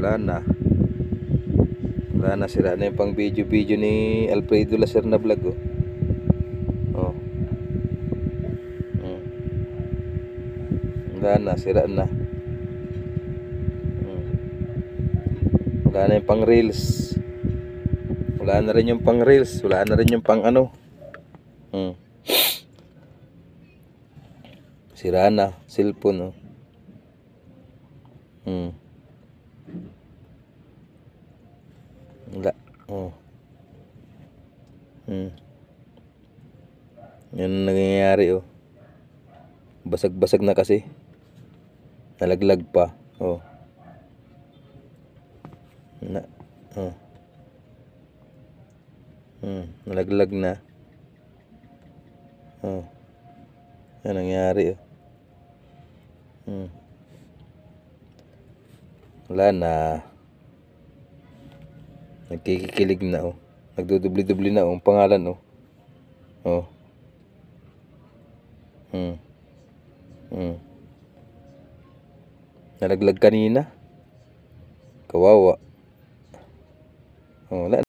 Wala na. Wala na, sira na yung pang video ni Alfredo Lacerna vlog, oh. Oh. Wala na, sira na. Wala na yung pang reels. Wala na rin yung pang reels. Wala na rin yung pang ano. Sira na, cellphone, oh. Wala. Oh. Yan ang nangyayari, oh. Basag-basag na kasi. Nalaglag pa. Oh. Oh. Nalaglag na. Oh. Yan ang nangyayari, oh. Wala na. Nagkikikilig na, oh. Nagdudubli-dubli na, oh, ang pangalan, oh. Oh. Nalaglag kanina. Kawawa. Oh, wala.